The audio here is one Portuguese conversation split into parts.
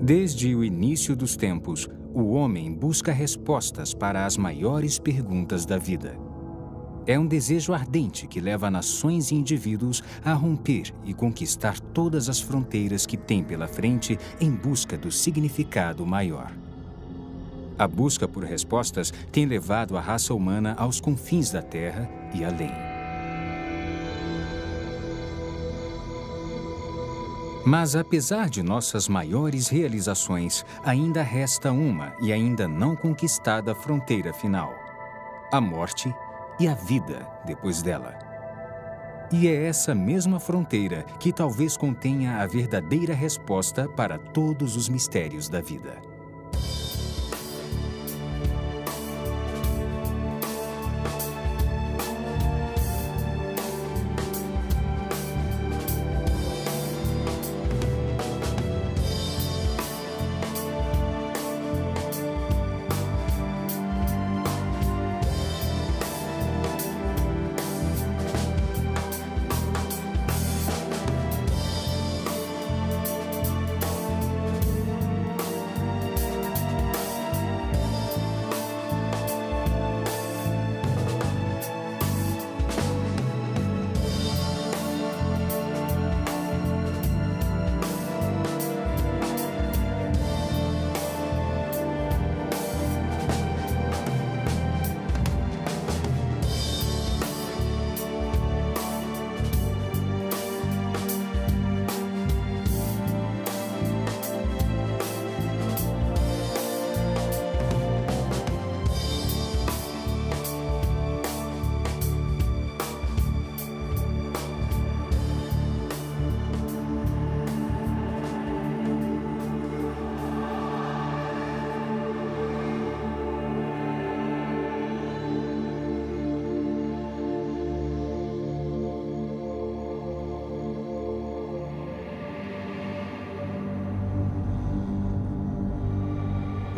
Desde o início dos tempos, o homem busca respostas para as maiores perguntas da vida. É um desejo ardente que leva nações e indivíduos a romper e conquistar todas as fronteiras que tem pela frente em busca do significado maior. A busca por respostas tem levado a raça humana aos confins da Terra e além. Mas, apesar de nossas maiores realizações, ainda resta uma e ainda não conquistada fronteira final: a morte e a vida depois dela. E é essa mesma fronteira que talvez contenha a verdadeira resposta para todos os mistérios da vida.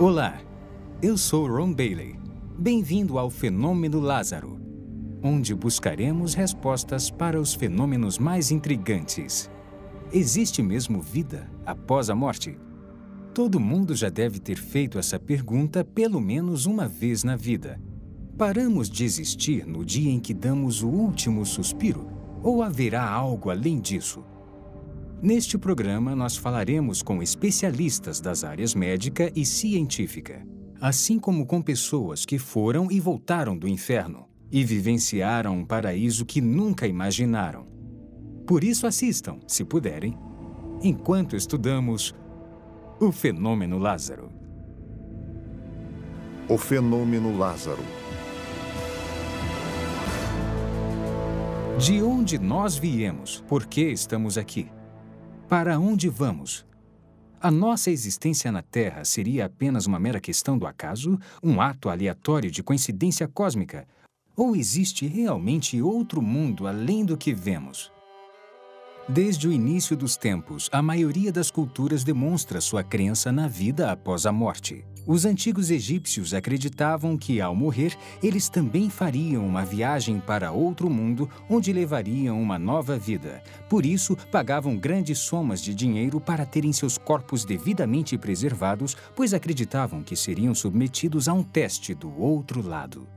Olá, eu sou Ron Bailey. Bem-vindo ao Fenômeno Lázaro, onde buscaremos respostas para os fenômenos mais intrigantes. Existe mesmo vida após a morte? Todo mundo já deve ter feito essa pergunta pelo menos uma vez na vida. Paramos de existir no dia em que damos o último suspiro? Ou haverá algo além disso? Neste programa, nós falaremos com especialistas das áreas médica e científica, assim como com pessoas que foram e voltaram do inferno e vivenciaram um paraíso que nunca imaginaram. Por isso, assistam, se puderem, enquanto estudamos o Fenômeno Lázaro. O Fenômeno Lázaro. De onde nós viemos? Por que estamos aqui? Para onde vamos? A nossa existência na Terra seria apenas uma mera questão do acaso, um ato aleatório de coincidência cósmica? Ou existe realmente outro mundo além do que vemos? Desde o início dos tempos, a maioria das culturas demonstra sua crença na vida após a morte. Os antigos egípcios acreditavam que, ao morrer, eles também fariam uma viagem para outro mundo onde levariam uma nova vida. Por isso, pagavam grandes somas de dinheiro para terem seus corpos devidamente preservados, pois acreditavam que seriam submetidos a um teste do outro lado.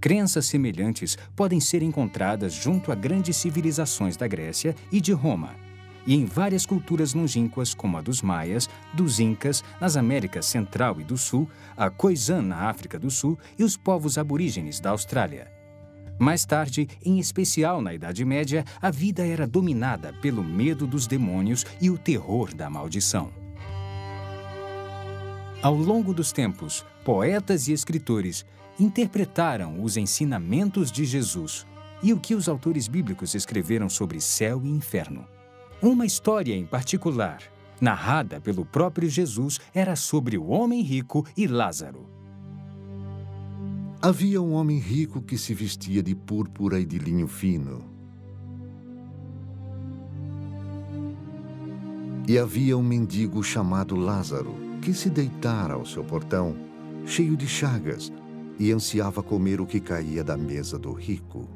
Crenças semelhantes podem ser encontradas junto a grandes civilizações da Grécia e de Roma, e em várias culturas longínquas, como a dos Maias, dos Incas, nas Américas Central e do Sul, a Khoisan na África do Sul e os povos aborígenes da Austrália. Mais tarde, em especial na Idade Média, a vida era dominada pelo medo dos demônios e o terror da maldição. Ao longo dos tempos, poetas e escritores interpretaram os ensinamentos de Jesus e o que os autores bíblicos escreveram sobre céu e inferno. Uma história em particular, narrada pelo próprio Jesus, era sobre o homem rico e Lázaro. Havia um homem rico que se vestia de púrpura e de linho fino. E havia um mendigo chamado Lázaro, que se deitara ao seu portão, cheio de chagas, e ansiava comer o que caía da mesa do rico.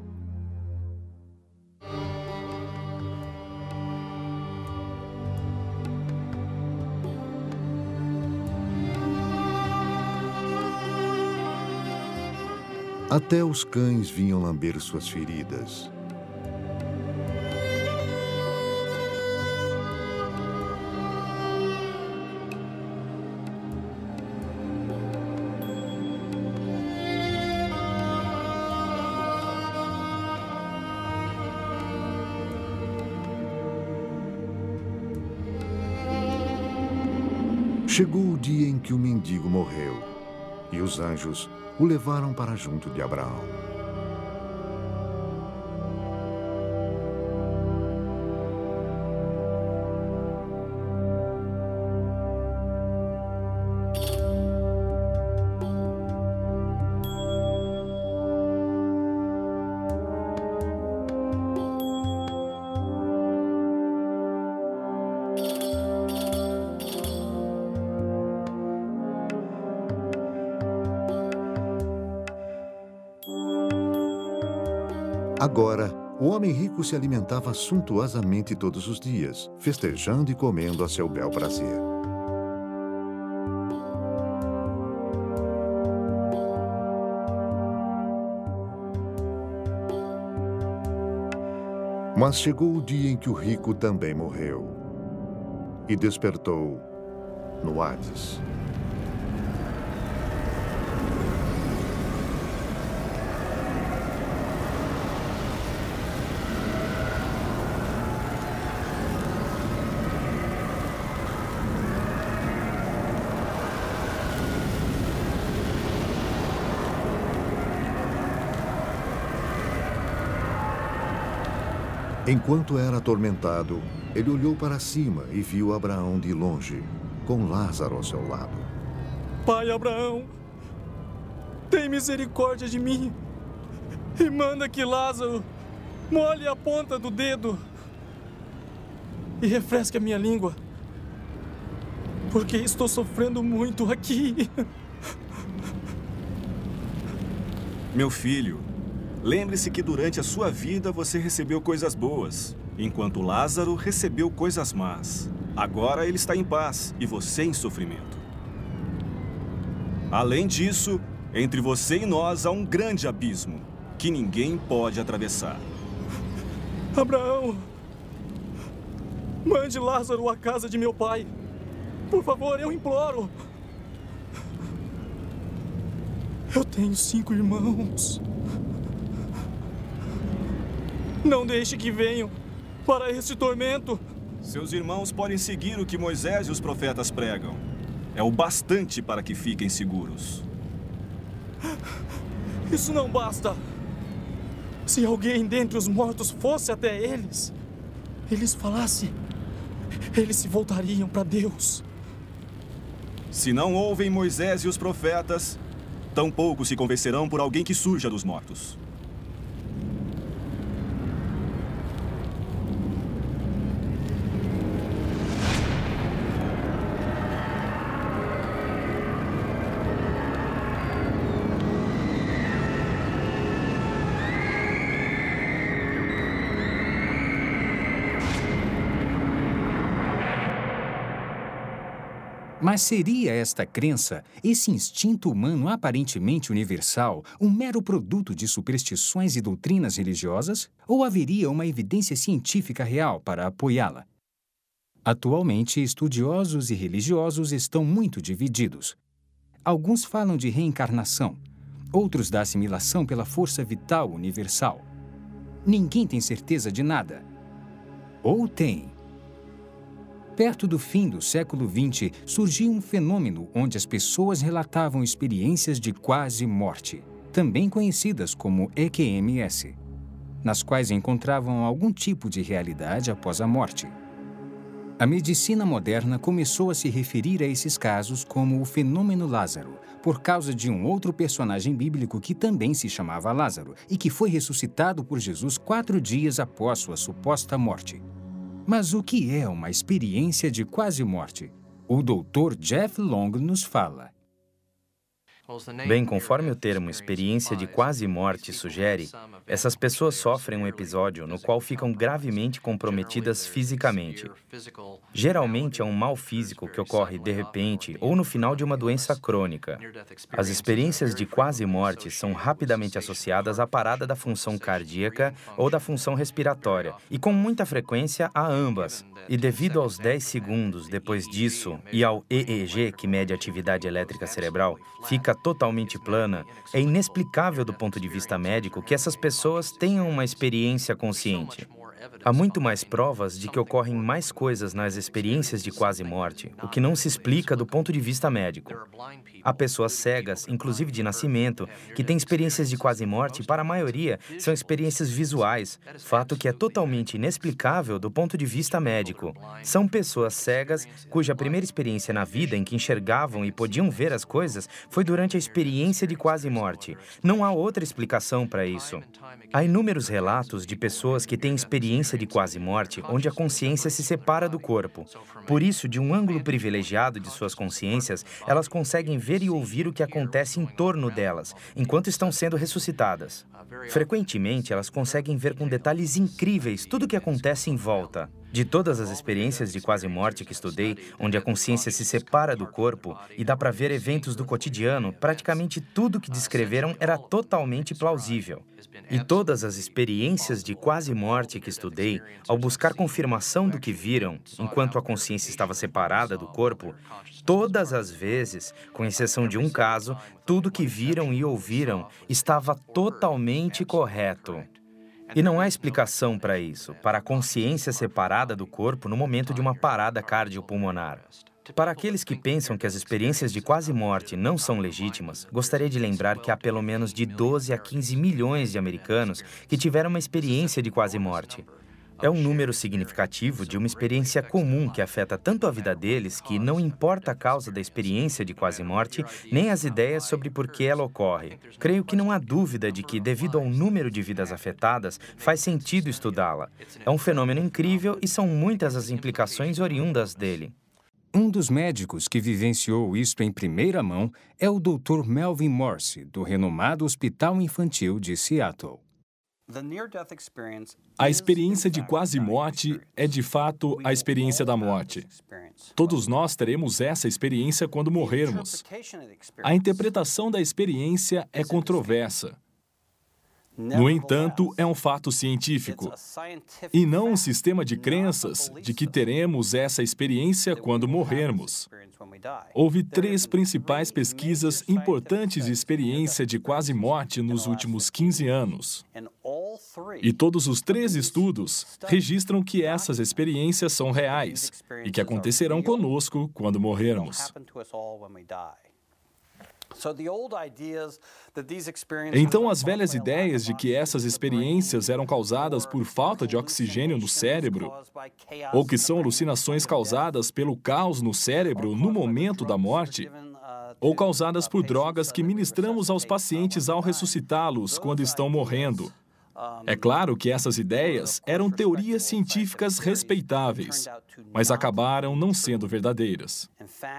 Até os cães vinham lamber suas feridas. Chegou o dia em que o mendigo morreu, e os anjos o levaram para junto de Abraão. Agora, o homem rico se alimentava suntuosamente todos os dias, festejando e comendo a seu bel prazer. Mas chegou o dia em que o rico também morreu e despertou no Hades. Enquanto era atormentado, ele olhou para cima e viu Abraão de longe, com Lázaro ao seu lado. Pai Abraão, tem misericórdia de mim e manda que Lázaro molhe a ponta do dedo e refresque a minha língua, porque estou sofrendo muito aqui. Meu filho, lembre-se que durante a sua vida você recebeu coisas boas, enquanto Lázaro recebeu coisas más. Agora ele está em paz e você em sofrimento. Além disso, entre você e nós há um grande abismo que ninguém pode atravessar. Abraão, mande Lázaro à casa de meu pai. Por favor, eu imploro. Eu tenho 5 irmãos. Não deixe que venham para este tormento. Seus irmãos podem seguir o que Moisés e os profetas pregam. É o bastante para que fiquem seguros. Isso não basta. Se alguém dentre os mortos fosse até eles, eles falassem, eles se voltariam para Deus. Se não ouvem Moisés e os profetas, tampouco se convencerão por alguém que surja dos mortos. Mas seria esta crença, esse instinto humano aparentemente universal, um mero produto de superstições e doutrinas religiosas? Ou haveria uma evidência científica real para apoiá-la? Atualmente, estudiosos e religiosos estão muito divididos. Alguns falam de reencarnação, outros da assimilação pela força vital universal. Ninguém tem certeza de nada. Ou tem? Perto do fim do século XX, surgiu um fenômeno onde as pessoas relatavam experiências de quase morte, também conhecidas como EQMS, nas quais encontravam algum tipo de realidade após a morte. A medicina moderna começou a se referir a esses casos como o fenômeno Lázaro, por causa de um outro personagem bíblico que também se chamava Lázaro e que foi ressuscitado por Jesus 4 dias após sua suposta morte. Mas o que é uma experiência de quase morte? O Dr. Jeff Long nos fala. Bem, conforme o termo experiência de quase morte sugere, essas pessoas sofrem um episódio no qual ficam gravemente comprometidas fisicamente. Geralmente é um mal físico que ocorre de repente ou no final de uma doença crônica. As experiências de quase morte são rapidamente associadas à parada da função cardíaca ou da função respiratória, e com muita frequência a ambas. E devido aos 10 segundos depois disso e ao EEG, que mede a atividade elétrica cerebral, fica totalmente plana, é inexplicável do ponto de vista médico que essas pessoas tenham uma experiência consciente. Há muito mais provas de que ocorrem mais coisas nas experiências de quase morte, o que não se explica do ponto de vista médico. Há pessoas cegas, inclusive de nascimento, que têm experiências de quase morte e, para a maioria, são experiências visuais, fato que é totalmente inexplicável do ponto de vista médico. São pessoas cegas cuja primeira experiência na vida em que enxergavam e podiam ver as coisas foi durante a experiência de quase morte. Não há outra explicação para isso. Há inúmeros relatos de pessoas que têm experiência de quase morte onde a consciência se separa do corpo. Por isso, de um ângulo privilegiado de suas consciências, elas conseguem ver e ouvir o que acontece em torno delas, enquanto estão sendo ressuscitadas. Frequentemente, elas conseguem ver com detalhes incríveis tudo o que acontece em volta. De todas as experiências de quase morte que estudei, onde a consciência se separa do corpo e dá para ver eventos do cotidiano, praticamente tudo que descreveram era totalmente plausível. E todas as experiências de quase morte que estudei, ao buscar confirmação do que viram, enquanto a consciência estava separada do corpo, todas as vezes, com exceção de um caso, tudo que viram e ouviram estava totalmente correto. E não há explicação para isso, para a consciência separada do corpo no momento de uma parada cardiopulmonar. Para aqueles que pensam que as experiências de quase morte não são legítimas, gostaria de lembrar que há pelo menos de 12 a 15 milhões de americanos que tiveram uma experiência de quase morte. É um número significativo de uma experiência comum que afeta tanto a vida deles que não importa a causa da experiência de quase morte, nem as ideias sobre por que ela ocorre. Creio que não há dúvida de que, devido ao número de vidas afetadas, faz sentido estudá-la. É um fenômeno incrível e são muitas as implicações oriundas dele. Um dos médicos que vivenciou isto em primeira mão é o Dr. Melvin Morse, do renomado Hospital Infantil de Seattle. A experiência de quase morte é, de fato, a experiência da morte. Todos nós teremos essa experiência quando morrermos. A interpretação da experiência é controversa. No entanto, é um fato científico, e não um sistema de crenças de que teremos essa experiência quando morrermos. Houve 3 principais pesquisas importantes de experiência de quase morte nos últimos 15 anos. E todos os 3 estudos registram que essas experiências são reais e que acontecerão conosco quando morrermos. Então, as velhas ideias de que essas experiências eram causadas por falta de oxigênio no cérebro, ou que são alucinações causadas pelo caos no cérebro no momento da morte, ou causadas por drogas que ministramos aos pacientes ao ressuscitá-los quando estão morrendo. É claro que essas ideias eram teorias científicas respeitáveis, mas acabaram não sendo verdadeiras.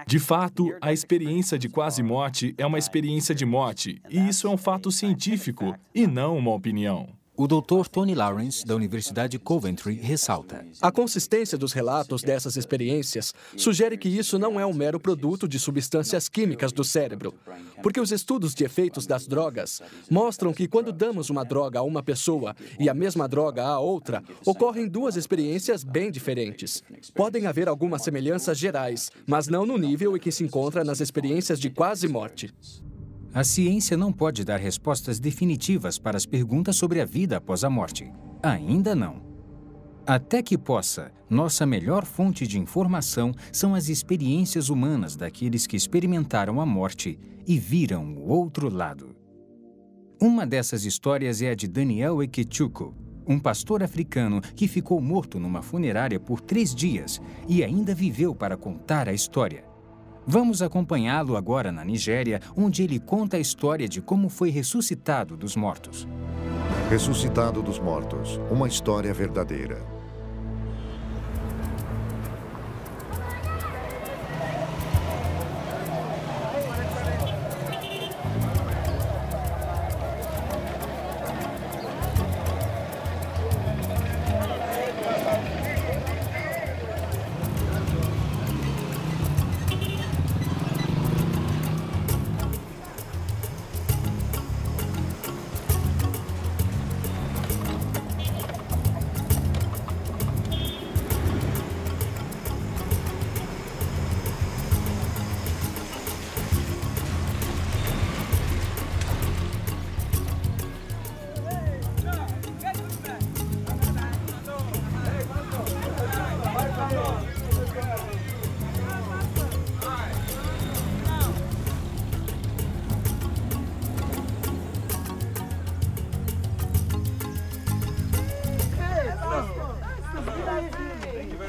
De fato, a experiência de quase morte é uma experiência de morte, e isso é um fato científico e não uma opinião. O Dr. Tony Lawrence, da Universidade de Coventry, ressalta: a consistência dos relatos dessas experiências sugere que isso não é um mero produto de substâncias químicas do cérebro, porque os estudos de efeitos das drogas mostram que quando damos uma droga a uma pessoa e a mesma droga a outra, ocorrem 2 experiências bem diferentes. Podem haver algumas semelhanças gerais, mas não no nível em que se encontra nas experiências de quase morte. A ciência não pode dar respostas definitivas para as perguntas sobre a vida após a morte. Ainda não. Até que possa, nossa melhor fonte de informação são as experiências humanas daqueles que experimentaram a morte e viram o outro lado. Uma dessas histórias é a de Daniel Ekechuko, um pastor africano que ficou morto numa funerária por 3 dias e ainda viveu para contar a história. Vamos acompanhá-lo agora na Nigéria, onde ele conta a história de como foi ressuscitado dos mortos. Ressuscitado dos mortos, uma história verdadeira.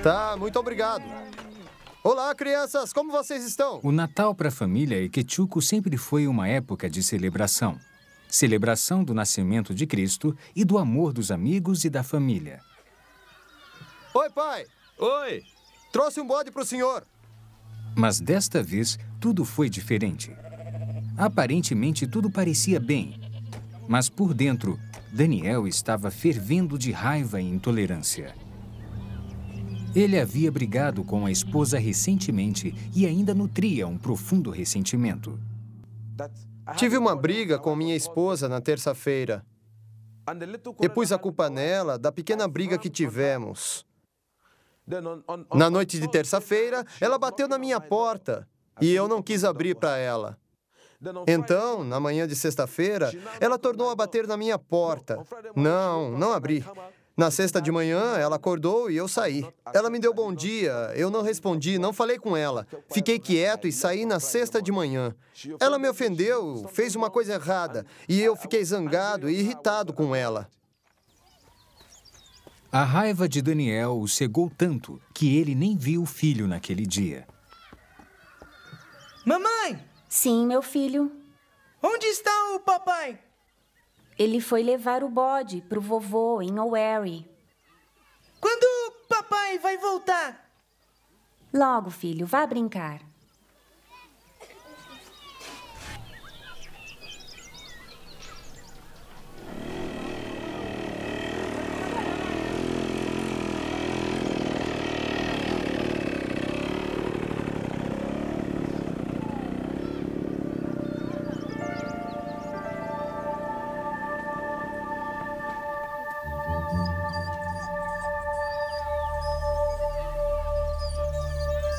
Tá, muito obrigado. Olá, crianças, como vocês estão? O Natal para a família Ekechukwu sempre foi uma época de celebração. Celebração do nascimento de Cristo e do amor dos amigos e da família. Oi, pai. Oi! Trouxe um bode para o senhor. Mas desta vez, tudo foi diferente. Aparentemente, tudo parecia bem. Mas por dentro, Daniel estava fervendo de raiva e intolerância. Ele havia brigado com a esposa recentemente e ainda nutria um profundo ressentimento. Tive uma briga com minha esposa na terça-feira. E pus a culpa nela da pequena briga que tivemos. Na noite de terça-feira, ela bateu na minha porta e eu não quis abrir para ela. Então, na manhã de sexta-feira, ela tornou a bater na minha porta. Não abri. Na sexta de manhã, ela acordou e eu saí. Ela me deu bom dia, eu não respondi, não falei com ela. Fiquei quieto e saí na sexta de manhã. Ela me ofendeu, fez uma coisa errada, e eu fiquei zangado e irritado com ela. A raiva de Daniel o cegou tanto que ele nem viu o filho naquele dia. Mamãe! Sim, meu filho. Onde está o papai? Ele foi levar o bode para o vovô em Owerri. Quando o papai vai voltar? Logo, filho, vá brincar.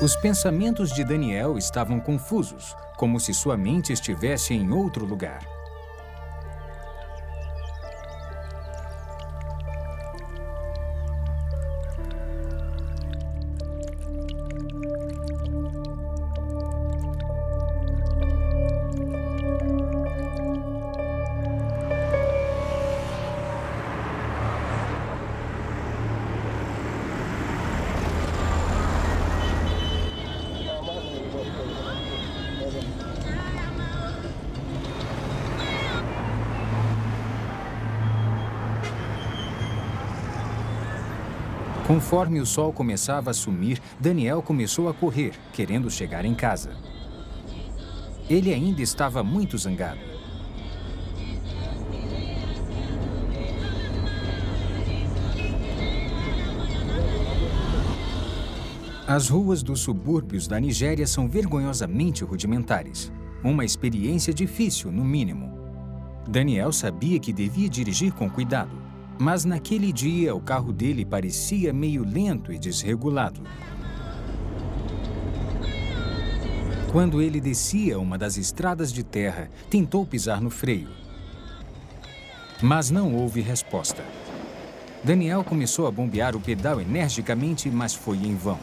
Os pensamentos de Daniel estavam confusos, como se sua mente estivesse em outro lugar. Conforme o sol começava a sumir, Daniel começou a correr, querendo chegar em casa. Ele ainda estava muito zangado. As ruas dos subúrbios da Nigéria são vergonhosamente rudimentares. Uma experiência difícil, no mínimo. Daniel sabia que devia dirigir com cuidado. Mas naquele dia, o carro dele parecia meio lento e desregulado. Quando ele descia uma das estradas de terra, tentou pisar no freio. Mas não houve resposta. Daniel começou a bombear o pedal energicamente, mas foi em vão.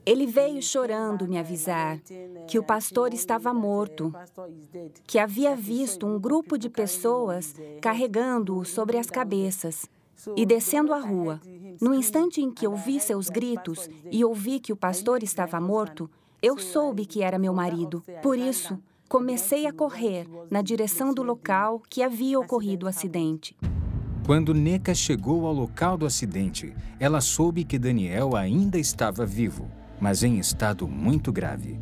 Ele veio chorando me avisar que o pastor estava morto, que havia visto um grupo de pessoas carregando-o sobre as cabeças e descendo a rua. No instante em que ouvi seus gritos e ouvi que o pastor estava morto, eu soube que era meu marido. Por isso, comecei a correr na direção do local que havia ocorrido o acidente. Quando Neca chegou ao local do acidente, ela soube que Daniel ainda estava vivo, mas em estado muito grave.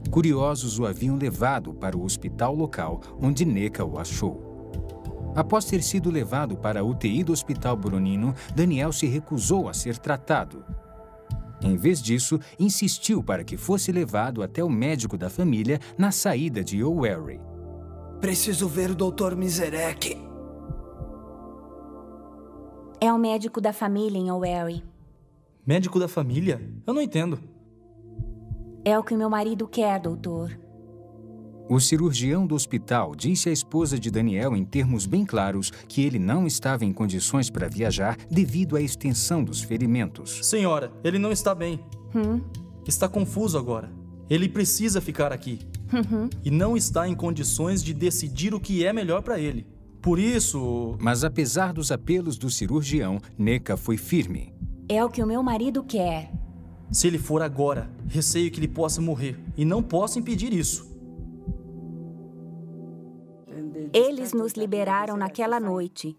Curiosos o haviam levado para o hospital local, onde Neca o achou. Após ter sido levado para a UTI do Hospital Boronino, Daniel se recusou a ser tratado. Em vez disso, insistiu para que fosse levado até o médico da família na saída de O'Wary. Preciso ver o Dr. Miserec. É o médico da família em O'Wary. Médico da família? Eu não entendo. É o que meu marido quer, doutor. O cirurgião do hospital disse à esposa de Daniel em termos bem claros que ele não estava em condições para viajar devido à extensão dos ferimentos. Senhora, ele não está bem. Está confuso agora. Ele precisa ficar aqui. E não está em condições de decidir o que é melhor para ele. Por isso... Mas apesar dos apelos do cirurgião, Neca foi firme. É o que o meu marido quer. Se ele for agora, receio que ele possa morrer. E não posso impedir isso. Eles nos liberaram naquela noite.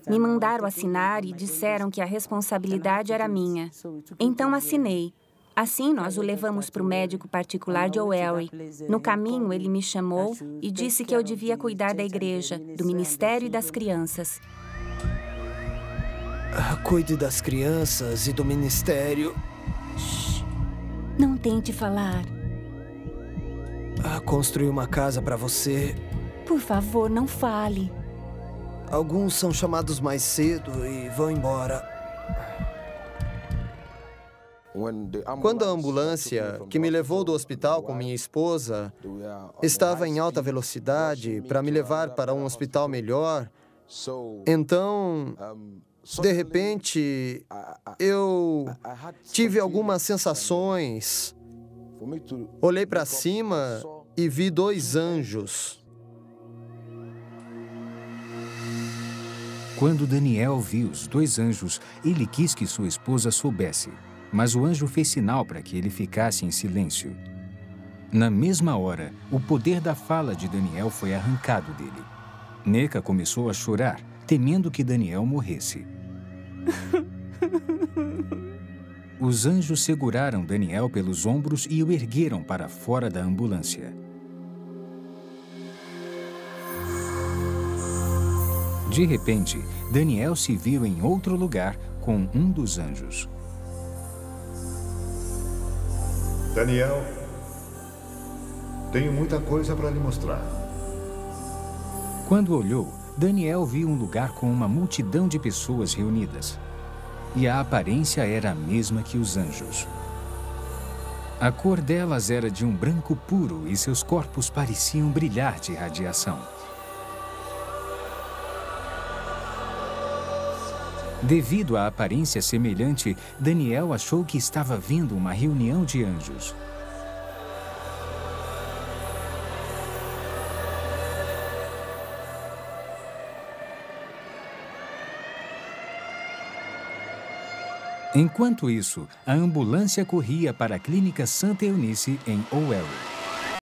Me mandaram assinar e disseram que a responsabilidade era minha. Então assinei. Assim, nós o levamos para o médico particular de O'Wary. No caminho, ele me chamou e disse que eu devia cuidar da igreja, do ministério e das crianças. Cuide das crianças e do ministério. Shhh. Não tente falar. Construir uma casa para você. Por favor, não fale. Alguns são chamados mais cedo e vão embora. Quando a ambulância que me levou do hospital com minha esposa estava em alta velocidade para me levar para um hospital melhor, então, de repente, eu tive algumas sensações. Olhei para cima e vi 2 anjos. Quando Daniel viu os 2 anjos, ele quis que sua esposa soubesse. Mas o anjo fez sinal para que ele ficasse em silêncio. Na mesma hora, o poder da fala de Daniel foi arrancado dele. Neca começou a chorar, temendo que Daniel morresse. Os anjos seguraram Daniel pelos ombros e o ergueram para fora da ambulância. De repente, Daniel se viu em outro lugar com um dos anjos. Daniel, tenho muita coisa para lhe mostrar. Quando olhou, Daniel viu um lugar com uma multidão de pessoas reunidas. E a aparência era a mesma que os anjos. A cor delas era de um branco puro e seus corpos pareciam brilhar de radiação. Devido à aparência semelhante, Daniel achou que estava vendo uma reunião de anjos. Enquanto isso, a ambulância corria para a Clínica Santa Eunice, em O'Wary.